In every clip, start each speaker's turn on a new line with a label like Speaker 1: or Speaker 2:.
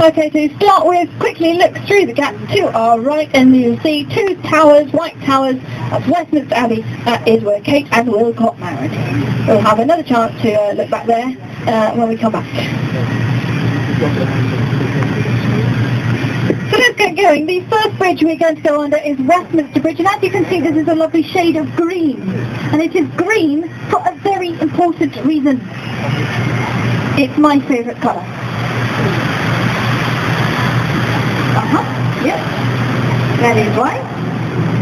Speaker 1: Okay, to start with, quickly look through the gap to our right and you'll see two towers, white towers. That's Westminster Abbey. That is where Kate and Will got married. We'll have another chance to look back there when we come back. So let's get going. The first bridge we're going to go under is Westminster Bridge, and as you can see this is a lovely shade of green, and it is green for a very important reason. It's my favourite colour. Yep, that is right.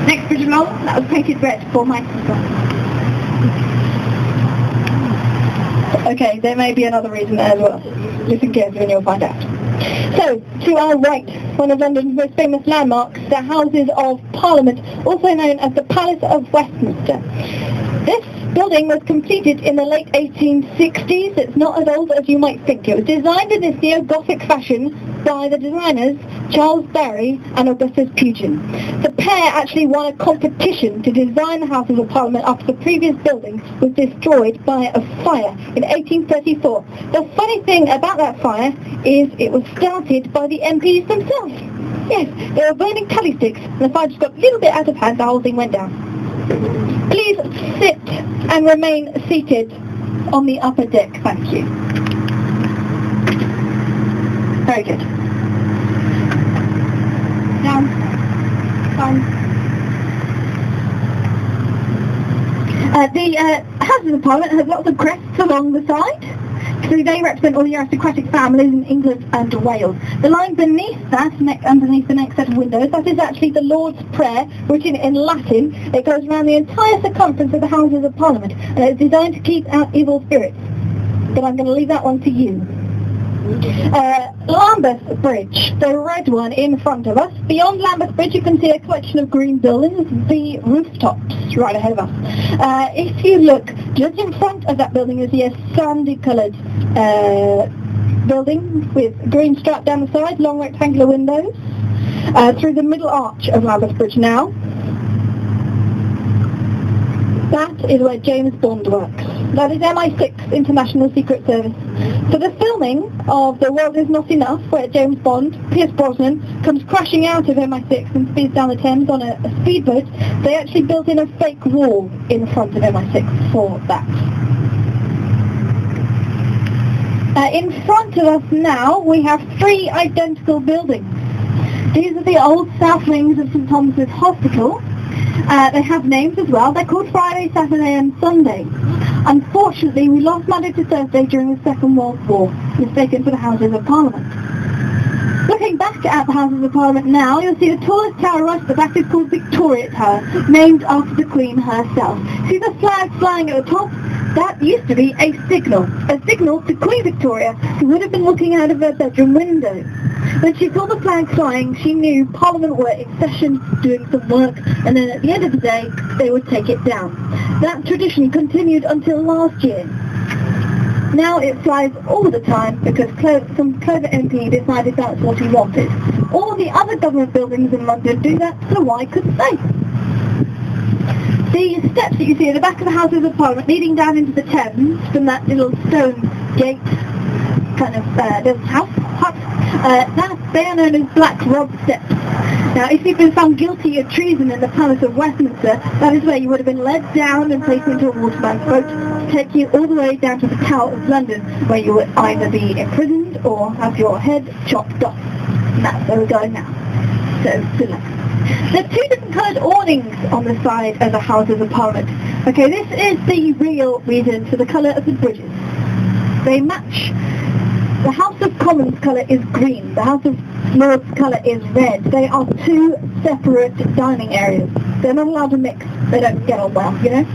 Speaker 1: Next bridge along, that was painted red for my sister. Okay, there may be another reason as well. Listen carefully and you'll find out. So, to our right, one of London's most famous landmarks, the Houses of Parliament, also known as the Palace of Westminster. This building was completed in the late 1860s. It's not as old as you might think. It was designed in this neo-Gothic fashion by the designers Charles Barry and Augustus Pugin. The pair actually won a competition to design the Houses of Parliament after the previous building was destroyed by a fire in 1834. The funny thing about that fire is it was started by the MPs themselves. Yes, they were burning tally sticks and the fire just got a little bit out of hand, the whole thing went down. Please sit and remain seated on the upper deck, thank you. Very good. Down. The Houses of Parliament have lots of crests along the side. So they represent all the aristocratic families in England and Wales. The line beneath that, underneath the next set of windows, that is actually the Lord's Prayer, written in Latin. It goes around the entire circumference of the Houses of Parliament, and it's designed to keep out evil spirits. But I'm going to leave that one to you. Lambeth Bridge, the red one in front of us. Beyond Lambeth Bridge you can see a collection of green buildings, the rooftops right ahead of us. If you look just in front of that building, you see a sandy coloured building with green stripe down the side, long rectangular windows. Through the middle arch of Lambeth Bridge now, that is where James Bond works. That is MI6, International Secret Service. For the filming of The World Is Not Enough, where James Bond, Pierce Brosnan, comes crashing out of MI6 and speeds down the Thames on a speedboat, they actually built in a fake wall in front of MI6 for that. In front of us now, we have three identical buildings. These are the old south wings of St Thomas's Hospital. They have names as well. They're called Friday, Saturday and Sunday. Unfortunately, we lost Monday to Thursday during the Second World War, mistaken for the Houses of Parliament. Looking back at the Houses of Parliament now, you'll see the tallest tower right at the back is called Victoria Tower, named after the Queen herself. See the flag flying at the top? That used to be a signal to Queen Victoria, who would have been looking out of her bedroom window. When she saw the flag flying, she knew Parliament were in session doing some work, and then at the end of the day, they would take it down. That tradition continued until last year. Now it flies all the time because some clever MP decided that's what he wanted. All the other government buildings in London do that, so why couldn't they? The steps that you see at the back of the Houses of Parliament leading down into the Thames from that little stone gate kind of little house, hut, they are known as Black Rod Steps. Now, if you've been found guilty of treason in the Palace of Westminster, that is where you would have been led down and placed into a waterman's boat to take you all the way down to the Tower of London, where you would either be imprisoned or have your head chopped off. And that's where we're going now. So, good luck. There are two different coloured awnings on the side of the Houses of Parliament. Okay, this is the real reason for the colour of the bridges. They match. The House of Commons colour is green. The House of Lords colour is red. They are two separate dining areas. They're not allowed to mix. They don't get on well, you know.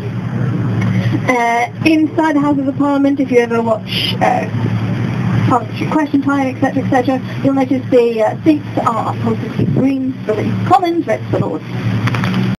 Speaker 1: Inside the Houses of Parliament, if you ever watch Parliamentary Question Time, etc., you'll notice the seats are upholstered in green for the Commons, red for Lords.